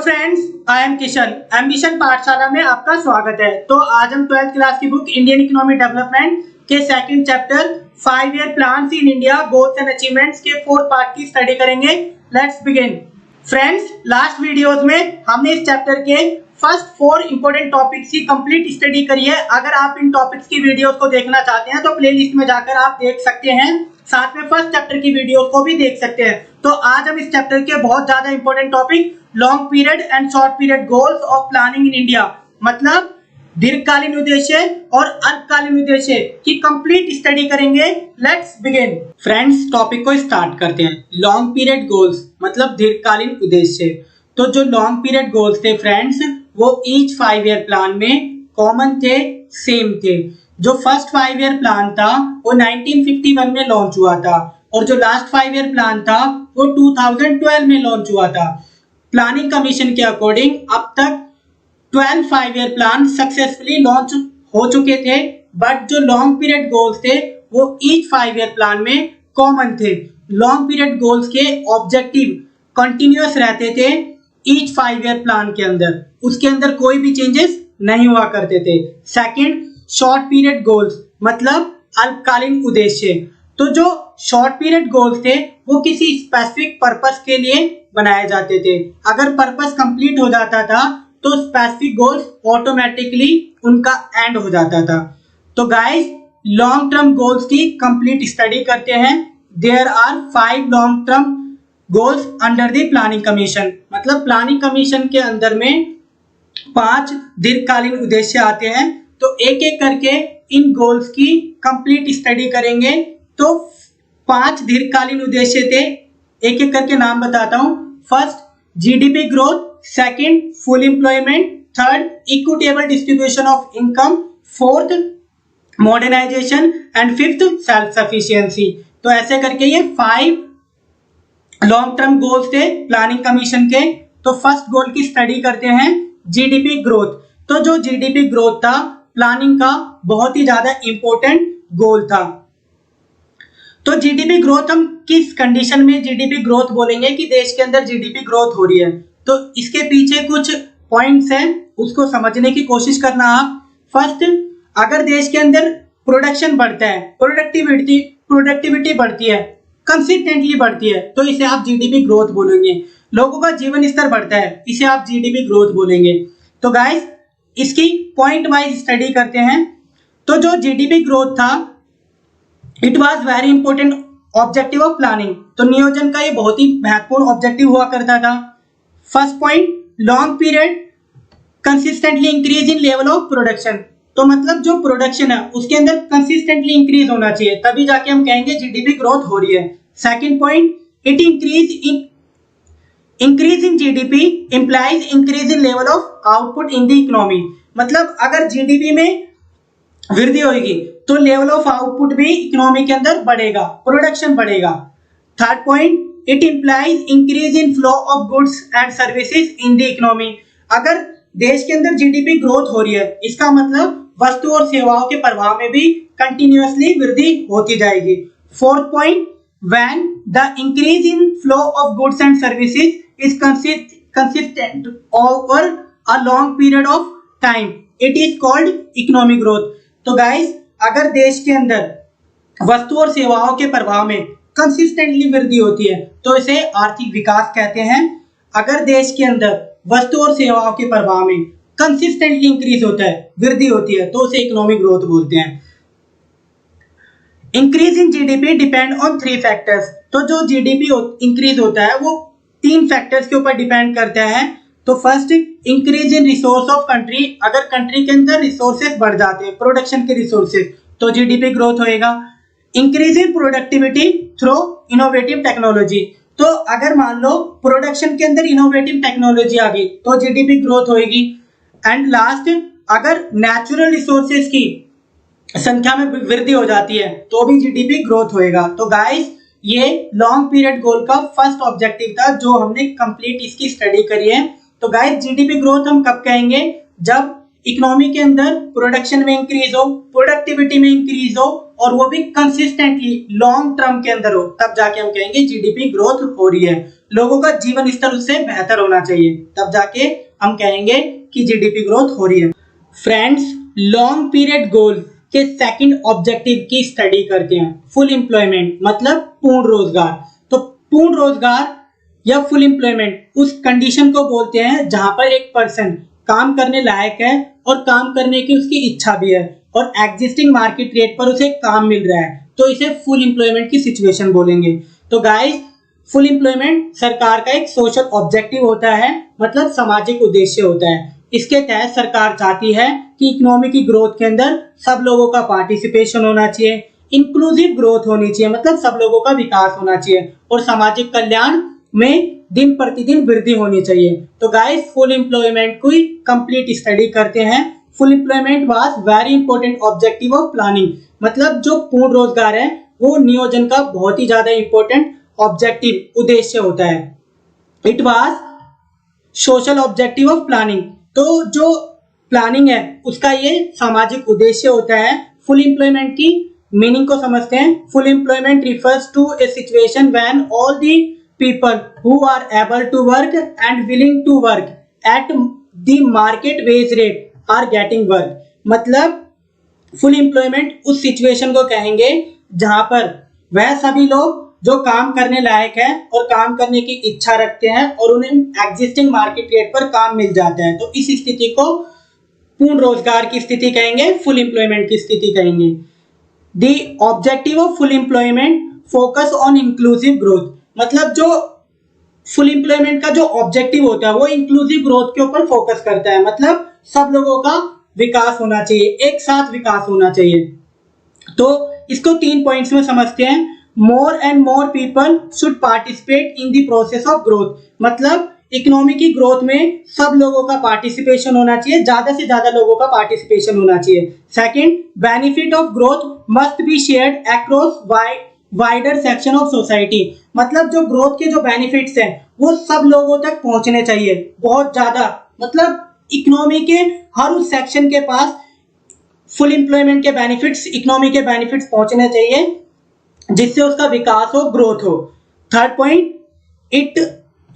Friends, I am Kishan. Ambition पाठशाला में आपका स्वागत है। तो आज हम 12th क्लास की बुक इंडियन इकोनॉमिक डेवलपमेंट के second chapter 5 year plan in India goals and achievements के 4 पार्ट की स्टडी करेंगे। Let's begin. Friends, last videos में हमने इस चैप्टर के फर्स्ट 4 इंपॉर्टेंट टॉपिक्स की कंप्लीट स्टडी करी है। अगर आप इन टॉपिक्स की वीडियोस को देखना चाहते हैं तो प्लेलिस्ट में जाकर आप देख सकते हैं, साथ में फर्स्ट चैप्टर की वीडियोस को भी देख सकते हैं। तो आज हम इस चैप्टर के बहुत ज्यादा important topic long period and short period goals of planning in India, मतलब दीर्घकालीन उद्देश्य और अल्पकालीन उद्देश्य की कंप्लीट स्टडी करेंगे। Let's begin. फ्रेंड्स, टॉपिक को स्टार्ट करते हैं। लॉन्ग पीरियड गोल्स मतलब दीर्घकालीन उद्देश्य। तो जो लॉन्ग पीरियड गोल्स थे फ्रेंड्स, वो ईच 5 ईयर प्लान में कॉमन थे, सेम थे। जो फर्स्ट 5 ईयर प्लान था वो 1951 में लॉन्च हुआ था और जो लास्ट 5 ईयर प्लान था वो 2012 में लॉन्च हुआ था। प्लानिंग कमीशन के अकॉर्डिंग अब तक 12 5 ईयर प्लान सक्सेसफुली लॉन्च हो चुके थे, बट जो लॉन्ग पीरियड गोल्स थे वो ईच 5 ईयर प्लान में कॉमन थे। लॉन्ग पीरियड गोल्स के ऑब्जेक्टिव कंटिन्यूअस रहते थे ईच 5 ईयर प्लान के अंदर, उसके अंदर कोई भी चेंजेस नहीं हुआ करते थे। सेकंड, शॉर्ट पीरियड गोल्स मतलब अल्पकालीन उद्देश्य। तो जो शॉर्ट पीरियड गोल्स थे वो किसी स्पेसिफिक पर्पस के लिए बनाए जाते थे। अगर पर्पस कंप्लीट हो जाता था तो स्पेसिफिक गोल्स ऑटोमेटिकली उनका एंड हो जाता था। तो गाइस, लॉन्ग टर्म गोल्स की कंप्लीट स्टडी करते हैं। There are 5 long term goals under the planning commission, मतलब प्लानिंग कमीशन के अंदर में 5 दीर्घकालीन उद्देश्य आते हैं। तो एक एक करके इन गोल्स की कंप्लीट स्टडी करेंगे। तो 5 दीर्घकालीन उद्देश्य थे, एक एक करके नाम बताता हूं। First, GDP growth. Second, full employment. Third, equitable distribution of income. Fourth, modernisation. And fifth, self sufficiency. तो ऐसे करके ये 5 लॉन्ग टर्म गोल्स थे प्लानिंग कमीशन के। तो फर्स्ट गोल की स्टडी करते हैं, जीडीपी ग्रोथ। तो जो जीडीपी ग्रोथ था प्लानिंग का बहुत ही ज्यादा इंपॉर्टेंट गोल था। तो जीडीपी ग्रोथ हम किस कंडीशन में जीडीपी ग्रोथ बोलेंगे कि देश के अंदर जीडीपी ग्रोथ हो रही है, तो इसके पीछे कुछ पॉइंट्स हैं, उसको समझने की कोशिश करना आप। फर्स्ट, अगर देश के अंदर प्रोडक्शन बढ़ता है, प्रोडक्टिविटी बढ़ती है, कंसिस्टेंटली बढ़ती है, तो इसे आप जीडीपी ग्रोथ बोलेंगे। लोगों का जीवन स्तर बढ़ता है, इसे आप जीडीपी ग्रोथ बोलेंगे। तो गाइस, इसकी पॉइंट वाइज स्टडी करते हैं। तो जो जीडीपी ग्रोथ था, it was very important objective of planning. तो नियोजन का ये बहुत ही महत्वपूर्ण ऑब्जेक्टिव हुआ करता था। First point, long period consistently increase in level of production. तो मतलब जो प्रोडक्शन है उसके अंदर कंसिस्टेंटली इंक्रीज होना चाहिए, तभी जाके हम कहेंगे जीडीपी ग्रोथ हो रही है। Second point, it increase in GDP implies increase in level of output in the economy. मतलब अगर जीडीपी में वृद्धि होगी तो लेवल ऑफ आउटपुट भी इकोनॉमी के अंदर बढ़ेगा, प्रोडक्शन बढ़ेगा। Third point, it implies increase in flow of goods and services in the economy. अगर देश के अंदर जीडीपी ग्रोथ हो रही है, इसका मतलब वस्तु और सेवाओं के प्रवाह में भी कंटिन्यूअसली वृद्धि होती जाएगी। Fourth point, when the increase in flow of goods and services is consistent over a long period of time, it is called economic growth. तो गाइस, अगर देश के अंदर वस्तु और सेवाओं के प्रवाह में कंसिस्टेंटली वृद्धि होती है तो इसे आर्थिक विकास कहते हैं। अगर देश के अंदर वस्तु और सेवाओं के प्रवाह में कंसिस्टेंटली इंक्रीज होता है, वृद्धि होती है, तो उसे इकोनॉमिक ग्रोथ बोलते हैं। Increase in GDP depend on 3 factors. तो जो जीडीपी इंक्रीज होता है वो 3 फैक्टर्स के ऊपर डिपेंड करता है। तो first, increase in resource of country. अगर कंट्री के अंदर रिसोर्सेज बढ़ जाते हैं, प्रोडक्शन के रिसोर्सेज, तो जीडीपी ग्रोथ होएगा। Increase in productivity through innovative technology. तो अगर मान लो प्रोडक्शन के अंदर इनोवेटिव टेक्नोलॉजी आ गई तो जीडीपी ग्रोथ होएगी। एंड लास्ट, अगर नेचुरल रिसोर्सेज की संख्या में वृद्धि हो जाती है तो भी जीडीपी ग्रोथ होएगा। तो गाइस, ये लॉन्ग पीरियड गोल का फर्स्ट ऑब्जेक्टिव था जो हमने कंप्लीट इसकी स्टडी करी है। तो गाइस, जीडीपी ग्रोथ हम कब कहेंगे? जब इकोनॉमी के अंदर प्रोडक्शन में इंक्रीज हो, प्रोडक्टिविटी में इंक्रीज हो और वो भी कंसिस्टेंटली लॉन्ग टर्म के अंदर हो, तब जाके हम कहेंगे जीडीपी ग्रोथ हो रही है। लोगों का जीवन स्तर उससे बेहतर होना चाहिए, तब जाके हम कहेंगे कि जीडीपी ग्रोथ हो रही है। फ्रेंड्स, लॉन्ग पीरियड गोल के सेकंड ऑब्जेक्टिव की स्टडी करते हैं। फुल एम्प्लॉयमेंट मतलब पूर्ण रोजगार। तो पूर्ण रोजगार या फुल एम्प्लॉयमेंट उस कंडीशन को बोलते हैं जहां पर एक पर्सन काम करने लायक है और काम करने की उसकी इच्छा भी है और एग्जिस्टिंग मार्केट रेट पर उसे काम मिल रहा है, तो इसे फुल एम्प्लॉयमेंट की सिचुएशन बोलेंगे। तो गाइस, फुल एम्प्लॉयमेंट सरकार का एक सोशल ऑब्जेक्टिव होता है, मतलब सामाजिक उद्देश्य होता है। इसके तहत सरकार चाहती है कि इकोनॉमी की ग्रोथ के अंदर सब लोगों का पार्टिसिपेशन होना चाहिए, इंक्लूसिव ग्रोथ होनी चाहिए, मतलब सब लोगों का विकास होना चाहिए और सामाजिक कल्याण में दिन प्रतिदिन वृद्धि होनी चाहिए। तो गाइस, फुल एम्प्लॉयमेंट की कंप्लीट स्टडी करते हैं। Full employment was very important objective of planning, मतलब जो पूर्ण रोजगार है वो नियोजन का बहुत ही ज्यादा इंपॉर्टेंट ऑब्जेक्टिव उद्देश्य होता है। It was social objective of planning, तो जो प्लानिंग है उसका ये सामाजिक उद्देश्य होता है। फुल एम्प्लॉयमेंट की मीनिंग को समझते हैं। Full employment refers to a situation when all the people who are able to work and willing to work at the market wage rate are getting work. मतलब फुल एम्प्लॉयमेंट उस situation को कहेंगे जहां पर वह सभी लोग जो काम करने लायक है और काम करने की इच्छा रखते हैं और उन्हें एग्जिस्टिंग मार्केट रेट पर काम मिल जाता है, तो इस स्थिति को पूर्ण रोजगार की स्थिति कहेंगे, फुल एम्प्लॉयमेंट की स्थिति कहेंगे। The objective of full employment focus on inclusive growth, मतलब जो फुल एम्प्लॉयमेंट का जो ऑब्जेक्टिव होता है वो इंक्लूसिव ग्रोथ के ऊपर फोकस करता है, मतलब सब लोगों का विकास होना चाहिए, एक साथ विकास होना चाहिए। तो इसको 3 पॉइंट्स में समझते हैं। More and more people should participate in the process of growth, मतलब इकोनॉमी की ग्रोथ में सब लोगों का पार्टिसिपेशन होना चाहिए, ज्यादा से ज्यादा लोगों का पार्टिसिपेशन होना चाहिए। Second, benefit of growth must be shared across wider section of society, मतलब जो ग्रोथ के जो बेनिफिट्स हैं वो सब लोगों तक पहुंचने चाहिए बहुत ज्यादा, मतलब इकोनॉमी के हर उस सेक्शन के पास फुल एम्प्लॉयमेंट के बेनिफिट्स, इकोनॉमी के बेनिफिट्स पहुंचने चाहिए जिससे उसका विकास हो, ग्रोथ हो। Third point,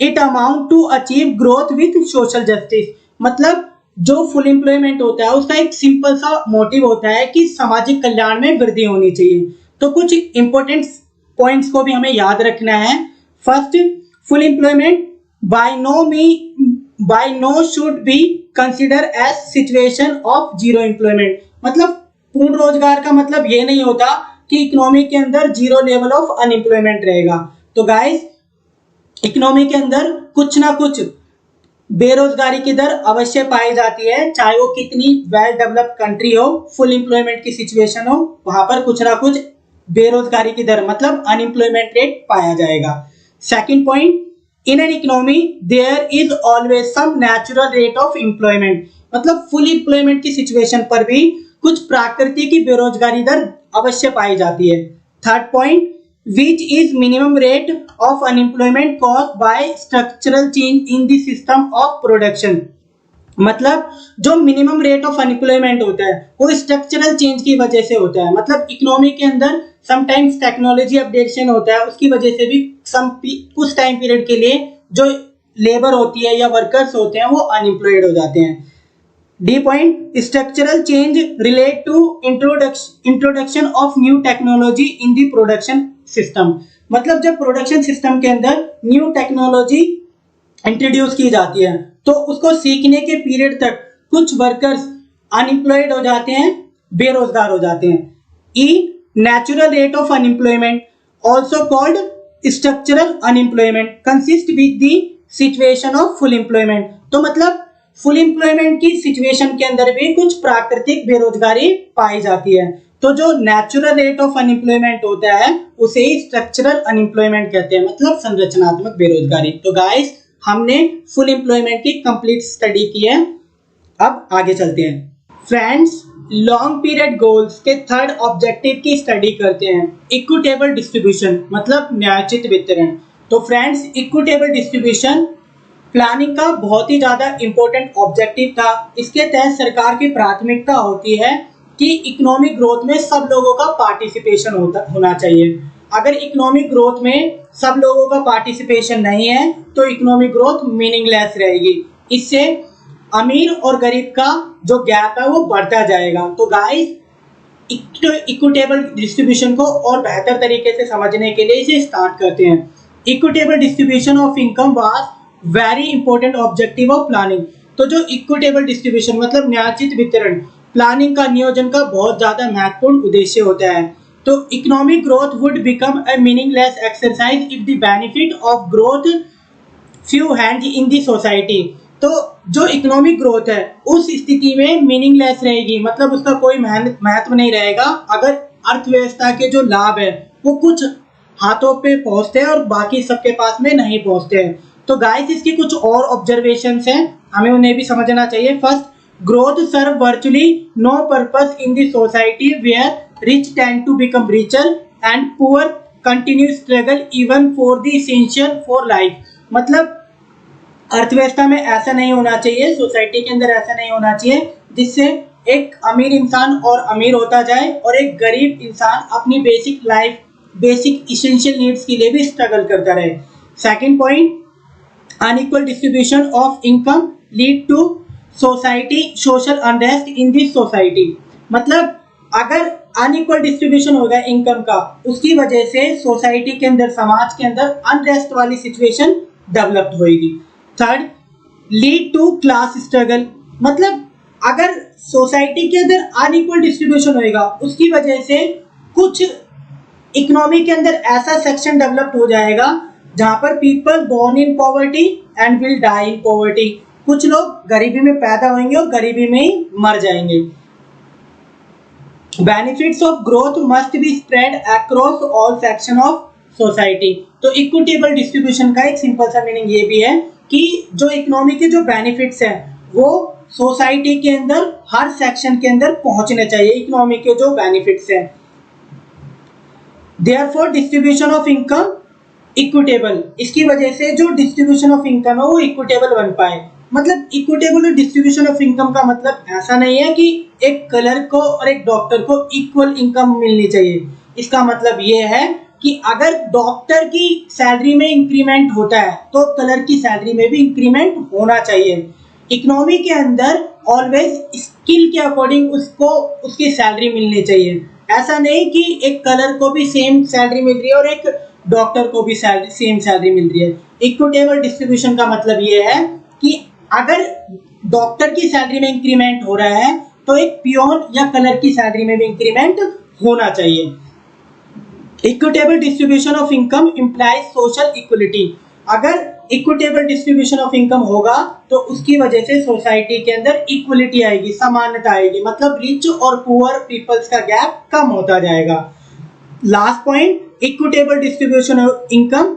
it amount to achieve growth with social justice, मतलब जो फुल एम्प्लॉयमेंट होता है उसका एक सिंपल सा मोटिव होता है कि सामाजिक कल्याण में वृद्धि होनी चाहिए। तो कुछ इंपॉर्टेंट पॉइंट्स को भी हमें याद रखना है। First, full employment by no should be consider as situation of zero employment, मतलब पूर्ण रोजगार का मतलब ये नहीं होता कि इकोनॉमी के अंदर जीरो लेवल ऑफ अनएम्प्लॉयमेंट रहेगा। तो गाइस, इकोनॉमी के अंदर कुछ ना कुछ बेरोजगारी की दर अवश्य पाई जाती है, चाहे वो कितनी वेल डेवलप्ड कंट्री हो, फुल एम्प्लॉयमेंट की सिचुएशन हो, वहां पर कुछ ना कुछ बेरोजगारी की दर मतलब अनएम्प्लॉयमेंट रेट पाया जाएगा। Second point, in an economy there is always some natural rate of employment, मतलब फुल एम्प्लॉयमेंट की सिचुएशन पर भी कुछ प्राकृतिक की बेरोजगारी दर अवश्य पाई जाती है। Third point, which is minimum rate of unemployment caused by structural change in the system of production, मतलब जो मिनिमम रेट ऑफ अनएम्प्लॉयमेंट होता है वो स्ट्रक्चरल चेंज की वजह से होता है, मतलब इकोनॉमी के अंदर समटाइम्स टेक्नोलॉजी अपडेशन होता है, उसकी वजह से भी कुछ टाइम पीरियड के लिए जो लेबर होती है या वर्कर्स होते हैं वो अनएम्प्लॉयड हो जाते हैं। D point, structural change relate to introduction of new technology in the production system, मतलब जब प्रोडक्शन सिस्टम के अंदर न्यू टेक्नोलॉजी इंट्रोड्यूस की जाती है तो उसको सीखने के पीरियड तक कुछ वर्कर्स अनएम्प्लॉयड हो जाते हैं, बेरोजगार हो जाते हैं। ई, natural rate of unemployment also called structural unemployment consist with the situation of full employment, तो मतलब फुल एम्प्लॉयमेंट की सिचुएशन के अंदर भी कुछ प्राकृतिक बेरोजगारी पाई जाती है। तो जो नेचुरल रेट ऑफ अनएम्प्लॉयमेंट होता है उसे ही स्ट्रक्चरल अनएम्प्लॉयमेंट कहते हैं, मतलब संरचनात्मक बेरोजगारी। तो गाइस, हमने फुल एम्प्लॉयमेंट की कंप्लीट स्टडी की है, अब आगे चलते हैं। फ्रेंड्स, लॉन्ग पीरियड गोल्स के थर्ड ऑब्जेक्टिव की स्टडी करते हैं। इक्विटेबल डिस्ट्रीब्यूशन मतलब न्यायोचित वितरण। तो फ्रेंड्स, इक्विटेबल डिस्ट्रीब्यूशन प्लानिंग का बहुत ही ज्यादा इंपॉर्टेंट ऑब्जेक्टिव था। इसके तहत सरकार की प्राथमिकता होती है कि इकोनॉमिक ग्रोथ में सब लोगों का पार्टिसिपेशन होना चाहिए। अगर इकोनॉमिक ग्रोथ में सब लोगों का पार्टिसिपेशन नहीं है तो इकोनॉमिक ग्रोथ मीनिंगलेस रहेगी। इससे अमीर और गरीब का जो गैप है वो बढ़ता जाएगा। तो गाइस इक्विटेबल डिस्ट्रीब्यूशन को और बेहतर तरीके से समझने के लिए इसे स्टार्ट करते हैं। Equitable distribution of income was very important objective of planning. तो जो इक्विटेबल डिस्ट्रीब्यूशन मतलब न्यायोचित वितरण प्लानिंग का नियोजन का बहुत ज्यादा महत्वपूर्ण उद्देश्य होता है। तो economic growth would become a meaningless exercise if the benefit of growth few hands in the society. तो जो इकोनॉमिक ग्रोथ है उस स्थिति में मीनिंगलेस रहेगी, मतलब उसका कोई महत्व नहीं रहेगा अगर अर्थव्यवस्था के जो लाभ है वो कुछ हाथों पे पहुंचते हैं और बाकी सबके पास में नहीं पहुंचते हैं। तो गाइस इसकी कुछ और ऑब्जर्वेशंस हैं, हमें उन्हें भी समझना चाहिए। First, growth serve virtually no purpose in the society where rich tend to become richer and poor continue struggle even for the essential for life. मतलब अर्थव्यवस्था में ऐसा नहीं होना चाहिए, सोसाइटी के अंदर ऐसा नहीं होना चाहिए जिससे एक अमीर इंसान और अमीर होता जाए और एक गरीब इंसान अपनी basic life basic essential needs के लिए भी स्ट्रगल करता रहे। Second point, unequal distribution of income lead to society social unrest in this society. मतलब अगर अनइक्वल डिस्ट्रीब्यूशन होगा इनकम का, उसकी वजह से सोसाइटी के अंदर समाज के अंदर अनरेस्ट वाली सिचुएशन डेवलप होगी। Third, lead to class struggle. मतलब अगर सोसाइटी के अंदर अनइक्वल डिस्ट्रीब्यूशन होएगा उसकी वजह से कुछ इकोनॉमी के अंदर ऐसा सेक्शन डेवलप हो जाएगा जहां पर people born in poverty and will die in poverty. कुछ लोग गरीबी में पैदा होंगे और गरीबी में ही मर जाएंगे। Benefits of growth must be spread across all section of society. तो इक्विटेबल डिस्ट्रीब्यूशन का एक सिंपल सा मीनिंग ये भी है कि जो इकोनॉमी के जो बेनिफिट्स हैं वो सोसाइटी के अंदर हर सेक्शन के अंदर पहुंचने चाहिए। इकोनॉमी के जो बेनिफिट्स हैं, therefore distribution of income equitable, इसकी वजह से जो डिस्ट्रीब्यूशन ऑफ इनकम है वो इक्विटेबल बन पाए। मतलब इक्विटेबल डिस्ट्रीब्यूशन ऑफ इनकम का मतलब ऐसा नहीं है कि एक क्लर्क को और एक डॉक्टर को इक्वल इनकम मिलनी चाहिए। इसका मतलब ये है कि अगर डॉक्टर की सैलरी में इंक्रीमेंट होता है तो क्लर्क की सैलरी में भी इंक्रीमेंट होना चाहिए। इकोनॉमी के अंदर ऑलवेज स्किल के अकॉर्डिंग उसको उसकी सैलरी मिलनी चाहिए। ऐसा नहीं कि एक क्लर्क को भी सेम सैलरी मिल रही है और एक डॉक्टर को भी सेम सैलरी मिल रही है। इक्विटेबल डिस्ट्रीब्यूशन का मतलब ये है कि अगर डॉक्टर की सैलरी में इंक्रीमेंट हो रहा है तो एक पियोन या क्लर्क की सैलरी में भी इंक्रीमेंट होना चाहिए। Equitable distribution of income implies social equality. अगर इक्विटेबल डिस्ट्रीब्यूशन ऑफ इनकम होगा तो उसकी वजह से सोसाइटी के अंदर इक्वलिटी आएगी, समानता आएगी, मतलब रिच और पुअर पीपल्स का गैप कम होता जाएगा। Last point, equitable distribution of income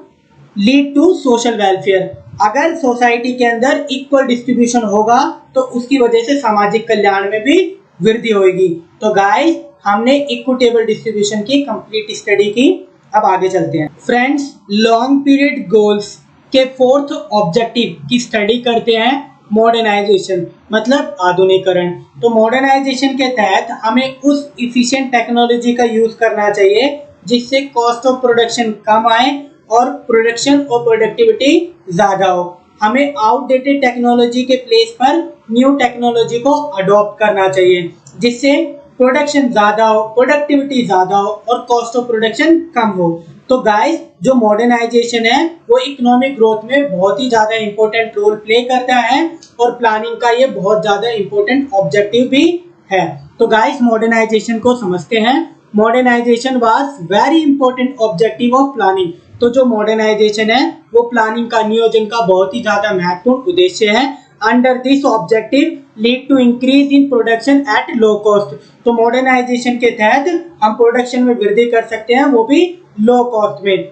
lead to social welfare. अगर सोसाइटी के अंदर इक्वल डिस्ट्रीब्यूशन होगा तो उसकी वजह से सामाजिक कल्याण में भी वृद्धि होगी। तो गाइस हमने इक्विटेबल डिस्ट्रीब्यूशन की कंप्लीट स्टडी की, अब आगे चलते हैं। फ्रेंड्स, लॉन्ग पीरियड गोल्स के फोर्थ ऑब्जेक्टिव की स्टडी करते हैं मॉडर्नाइजेशन, मतलब आधुनिकरण। तो मॉडर्नाइजेशन के तहत हमें उस इफिशिएंट टेक्नोलॉजी का यूज करना चाहिए जिससे कॉस्ट ऑफ प्रोडक्शन कम आए और प्रोडक्शन और प्रोडक्टिविटी ज्यादा हो। हमें आउटडेटेड टेक्नोलॉजी के प्लेस पर न्यू टेक्नोलॉजी को अडॉप्ट करना चाहिए जिससे प्रोडक्शन ज्यादा हो, प्रोडक्टिविटी ज्यादा हो और कॉस्ट ऑफ प्रोडक्शन कम हो। तो गाइस जो मॉडर्नाइजेशन है वो इकोनॉमिक ग्रोथ में बहुत ही ज्यादा इंपॉर्टेंट रोल प्ले करता है और प्लानिंग का ये बहुत ज्यादा इंपॉर्टेंट ऑब्जेक्टिव भी है। तो गाइस मॉडर्नाइजेशन को समझते हैं। Modernisation was very important objective of planning. तो जो मॉडर्नाइजेशन है वो प्लानिंग का नियोजन का बहुत ही ज्यादा महत्वपूर्ण उद्देश्य है। Under this objective lead to increase in production at low cost. तो मॉडर्नाइजेशन के तहत हम प्रोडक्शन में वृद्धि कर सकते हैं, वो भी लो कॉस्ट में।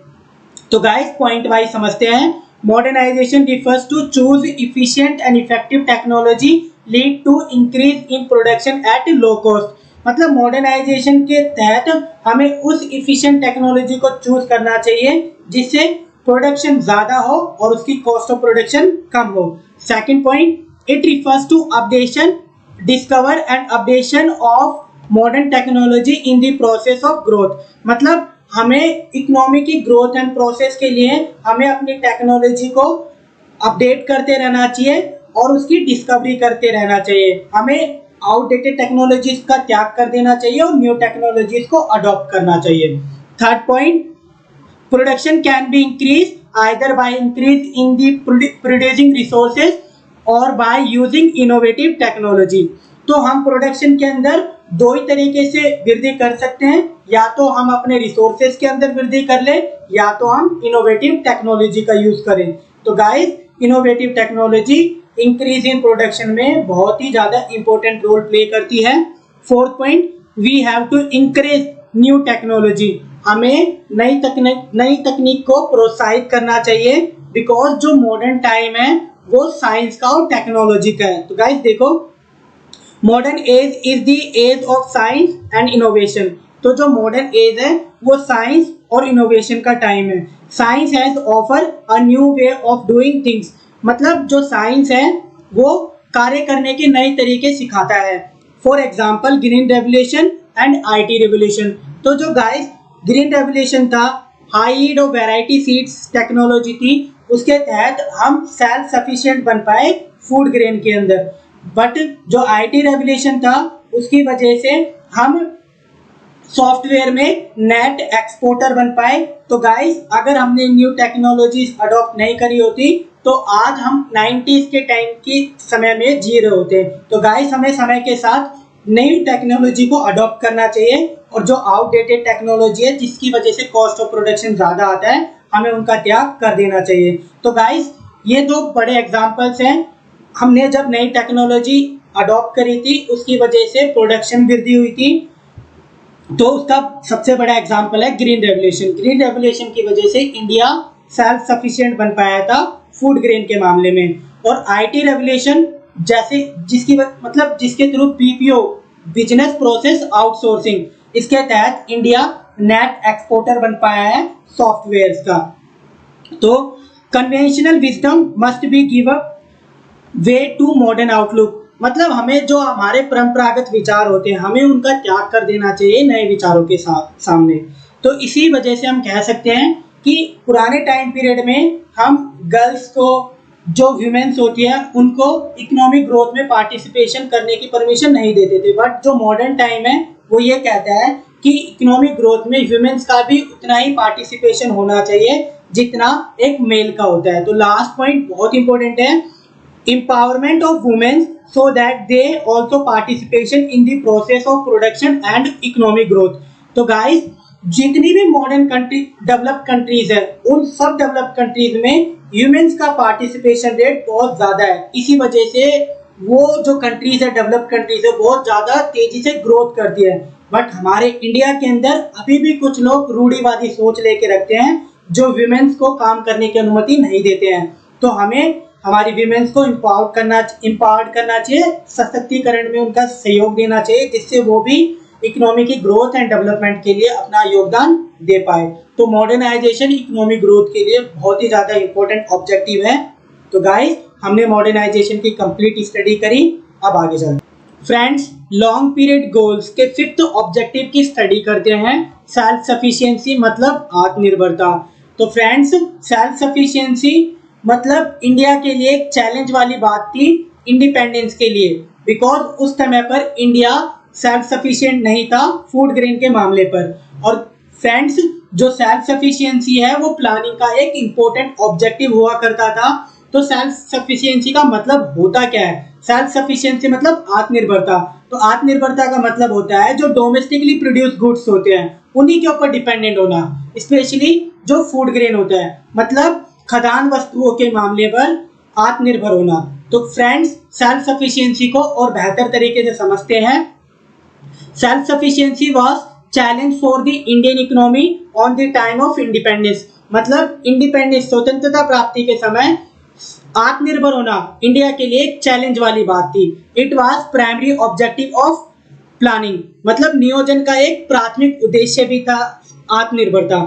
तो गाइस पॉइंट वाइज समझते हैं। Modernisation refers to choose efficient and effective technology lead to increase in production at low cost. मतलब मॉडर्नाइजेशन के तहत हमें उस इफिशिएंट टेक्नोलॉजी को चूज करना चाहिए जिससे प्रोडक्शन ज्यादा हो और उसकी कॉस्ट ऑफ प्रोडक्शन कम हो। Second point, it refers to updation, discover and updation of modern technology in the process of growth. मतलब हमें इकोनॉमी की ग्रोथ एंड प्रोसेस के लिए हमें अपनी टेक्नोलॉजी को अपडेट करते रहना चाहिए और उसकी डिस्कवरी करते रहना चाहिए। हमें आउटडेटेड टेक्नोलॉजीज का त्याग कर देना चाहिए और न्यू टेक्नोलॉजीज को अडॉप्ट करना चाहिए। Third point, production can be increase either by increase in the producing resources और बाय यूजिंग इनोवेटिव टेक्नोलॉजी। तो हम प्रोडक्शन के अंदर दो ही तरीके से वृद्धि कर सकते हैं, या तो हम अपने रिसोर्सेज के अंदर वृद्धि कर ले या तो हम इनोवेटिव टेक्नोलॉजी का यूज करें। तो guys, innovative technology increase in production में बहुत ही ज्यादा इंपॉर्टेंट रोल प्ले करती है। Fourth point, we have to encourage new technology. हमें नई तकनीक को प्रोत्साहित करना चाहिए, बिकॉज जो मॉडर्न टाइम है वो साइंस का और टेक्नोलॉजी का है। तो गाइस देखो, modern age is the age of science and innovation. तो जो मॉडर्न एज है वो साइंस और इनोवेशन का टाइम है। Science has offer a new way of doing things. मतलब जो साइंस है वो कार्य करने के नए तरीके सिखाता है। For example, green revolution and IT revolution. तो जो गाइस ग्रीन रेवोल्यूशन था, हाई यील्ड और वैरायटी सीड्स टेक्नोलॉजी थी, उसके तहत हम सेल्फ सफिशिएंट बन पाए फूड ग्रेन के अंदर। बट जो आईटी रेवोल्यूशन था, उसकी वजह से हम सॉफ्टवेयर में नेट एक्सपोर्टर बन पाए। तो गाइस, अगर हमने न्यू टेक्नोलॉजीज अडॉप्ट नहीं करी होती तो आज हम 90s के टाइम की समय में जी रहे होते। तो गाइस, हमें समय के साथ नई टेक्नोलॉजी को अडॉप्ट करना चाहिए और जो आउटडेटेड टेक्नोलॉजी है जिसकी वजह से कॉस्ट ऑफ प्रोडक्शन ज़्यादा आता है, हमें उनका त्याग कर देना चाहिए। तो गाइस, ये दो बड़े एग्जाम्पल्स हैं। हमने जब नई टेक्नोलॉजी अडॉप्ट करी थी उसकी वजह से प्रोडक्शन वृद्धि हुई थी। तो उसका सबसे बड़ा एग्जाम्पल है ग्रीन रेवोल्यूशन। ग्रीन रेवोल्यूशन की वजह से इंडिया सेल्फ सफिशिएंट बन पाया था फूड ग्रेन के मामले में। और आईटी रेवोल्यूशन जैसे जिसके through BPO, business process outsourcing, इसके तहत इंडिया नेट एक्सपोर्टर बन पाया है सॉफ्टवेयर्स का। तो conventional wisdom must be give up way to modern outlook. मतलब हमें जो हमारे परंपरागत विचार होते हैं हमें उनका त्याग कर देना चाहिए नए विचारों के सामने। तो इसी वजह से हम कह सकते हैं कि पुराने टाइम पीरियड में हम गर्ल्स को, जो वीमेंस होती है, उनको इकोनॉमिक ग्रोथ में पार्टिसिपेशन करने की परमिशन नहीं देते थे। बट जो मॉडर्न टाइम है वो ये कहता है कि इकोनॉमिक ग्रोथ में वीमेंस का भी उतना ही पार्टिसिपेशन होना चाहिए जितना एक मेल का होता है। तो लास्ट पॉइंट बहुत इंपॉर्टेंट है, empowerment of women so that they also participation in the process of production and economic growth। तो गाइस, जितनी भी मॉडर्न कंट्री, डेवलप्ड कंट्रीज है, उन सब डेवलप्ड कंट्रीज में ह्यूमंस का पार्टिसिपेशन रेट बहुत ज्यादा है। इसी वजह से वो जो कंट्रीज है, डेवलप्ड कंट्रीज है, बहुत ज्यादा तेजी से ग्रोथ करती है। बट हमारे इंडिया के अंदर अभी भी कुछ लोग रूढ़िवादी सोच लेके रखते हैं जो विमेंस को काम करने की अनुमति नहीं देते हैं। तो हमें हमारी विमेंस को इम्पावर्ड करना चाहिए, सशक्तिकरण में उनका सहयोग देना चाहिए, जिससे वो भी इकोनॉमी की ग्रोथ एंड डेवलपमेंट के लिए अपना योगदान दे पाए। तो मॉडर्नाइजेशन इकोनॉमिक ग्रोथ के लिए बहुत ही ज़्यादा इंपॉर्टेंट ऑब्जेक्टिव है। तो गाइस, हमने मॉडर्नाइजेशन की कंप्लीट स्टडी करी, अब आगे चलते। फ्रेंड्स, लॉन्ग पीरियड गोल्स के फिफ्थ ऑब्जेक्टिव की स्टडी करते हैं, सेल्फ सफिशिएंसी मतलब आत्मनिर्भरता। तो फ्रेंड्स, सेल्फ सफिशिएंसी मतलब इंडिया के लिए एक चैलेंज वाली बात थी इंडिपेंडेंस के लिए, बिकॉज उस समय पर इंडिया सेल्फ सफिशिएंट नहीं था फूड ग्रेन के मामले पर। और फ्रेंड्स, जो सेल्फ सफिशिएंसी है वो प्लानिंग का एक इम्पोर्टेंट ऑब्जेक्टिव हुआ करता था। तो सेल्फ सफिशिएंसी का मतलब होता क्या है? सेल्फ सफिशिएंसी मतलब आत्मनिर्भरता। तो आत्मनिर्भरता का मतलब होता है जो डोमेस्टिकली प्रोड्यूस गुड्स होते हैं उन्हीं के ऊपर डिपेंडेंट होना, स्पेशली जो फूड ग्रेन होता है, मतलब खदान वस्तुओं के मामले पर आत्मनिर्भर होना। तो फ्रेंड्स, सेल्फ सफिशिएंसी को और बेहतर तरीके से समझते हैं। Self sufficiency was challenge for the Indian economy on the time of independence. मतलब इंडिपेंडेंस, स्वतंत्रता प्राप्ति के समय आत्मनिर्भर होना इंडिया के लिए एक चैलेंज वाली बात थी। It was primary objective of planning, मतलब नियोजन का एक प्राथमिक उद्देश्य भी था आत्मनिर्भरता।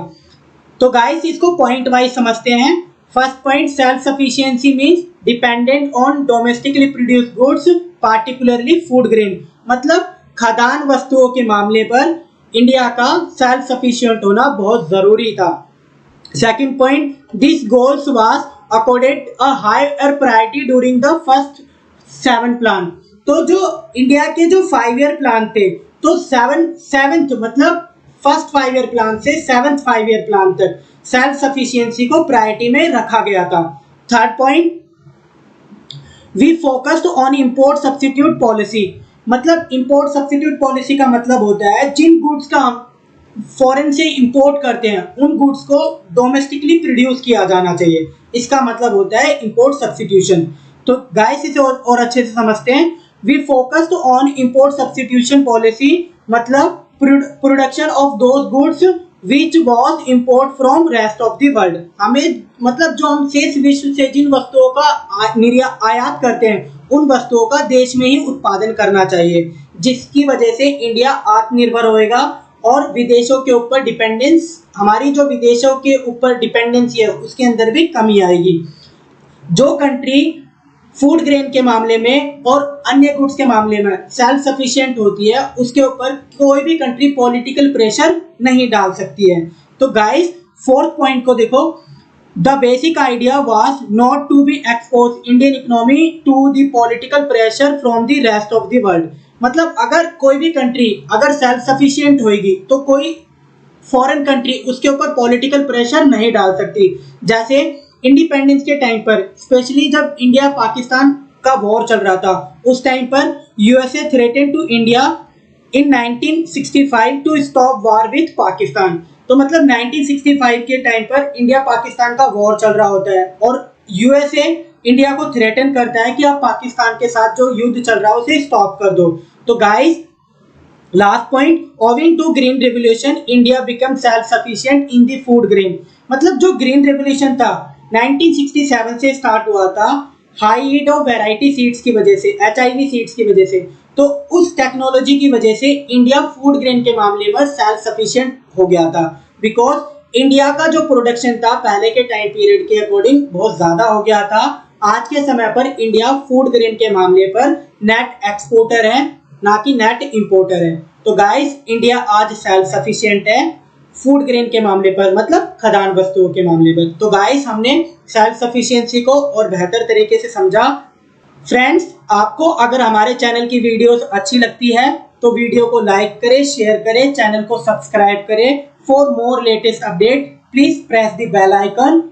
तो गाइस, इसको पॉइंट वाइज समझते हैं। First point, self sufficiency means dependent on domestically produced goods, particularly food grain. मतलब खदान वस्तुओं के मामले पर इंडिया का सेल्फ सफिशिएंट होना बहुत जरूरी था। Second point, this goals was accorded a higher priority during the first 7 plan. तो जो इंडिया के जो 5 ईयर प्लान थे, तो सेवेंथ मतलब फर्स्ट 5 ईयर प्लान से 7th 5 ईयर प्लान तक सेल्फ सफिशिएंसी को प्रायोरिटी में रखा गया था। Third point, we focused on import substitute policy. मतलब इंपोर्ट सब्स्टिट्यूट पॉलिसी का मतलब होता है जिन गुड्स का हम फॉरेन से इंपोर्ट करते हैं उन गुड्स को डोमेस्टिकली प्रोड्यूस किया जाना चाहिए। इसका मतलब होता है इंपोर्ट सब्स्टिट्यूशन। तो गाइस इसे और अच्छे से समझते हैं। We focused on import substitution policy मतलब production of those goods which was import from rest of the world. हमें मतलब जो हम शेष विश्व से जिन वस्तुओं का आयात करते हैं उन वस्तुओं का देश में ही उत्पादन करना चाहिए, जिसकी वजह से इंडिया आत्मनिर्भर होएगा और विदेशों के ऊपर डिपेंडेंस, हमारी जो विदेशों के ऊपर डिपेंडेंसी है उसके अंदर भी कमी आएगी। जो कंट्री फूड ग्रेन के मामले में और अन्य गुड्स के मामले में सेल्फ सफिशिएंट होती है उसके ऊपर कोई भी कंट्री पॉलिटिकल प्रेशर नहीं डाल सकती है। तो गाइस फोर्थ पॉइंट को देखो, the basic idea was not to be expose Indian economy to the political pressure from the rest of the world. मतलब अगर कोई भी कंट्री अगर सेल्फ सफिशिएंट होगी तो कोई फॉरेन कंट्री उसके ऊपर पॉलिटिकल प्रेशर नहीं डाल सकती। जैसे इंडिपेंडेंस के टाइम पर, स्पेशली जब इंडिया पाकिस्तान का वॉर चल रहा था, उस टाइम पर USA threatened to India in 1965 to stop war with Pakistan. तो मतलब 1965 के टाइम पर इंडिया पाकिस्तान का वॉर चल रहा होता है और यूएसए इंडिया को थ्रेटन करता है कि आप पाकिस्तान के साथ जो युद्ध चल रहा है उसे स्टॉप कर दो। तो guys last point, owing to green revolution India become self sufficient in the food grain. मतलब जो ग्रीन रेवोल्यूशन था 1967 से स्टार्ट हुआ था, high yield of variety seeds की वजह से, HIV सीड्स की वजह से। तो उस टेक्नोलॉजी की वजह से इंडिया फूड ग्रेन के मामले में सेल्फ सफिशिएंट हो गया था, बिकॉज इंडिया का जो प्रोडक्शन था पहले के टाइम पीरियड के अकॉर्डिंग बहुत ज्यादा हो गया था। आज के समय पर इंडिया फूड ग्रेन के मामले पर नेट एक्सपोर्टर है, ना कि नेट इंपोर्टर है। तो गाइस इंडिया आज सेल्फ सफिशिएंट है फूड ग्रेन के मामले पर, मतलब खदान वस्तुओं के मामले पर। तो गाइस हमने सेल्फ सफिशिएंसी को और बेहतर तरीके से समझा। फ्रेंड्स, आपको अगर हमारे चैनल की वीडियोस अच्छी लगती है तो वीडियो को लाइक करें, शेयर करें, चैनल को सब्सक्राइब करें। For more latest update please press the bell icon.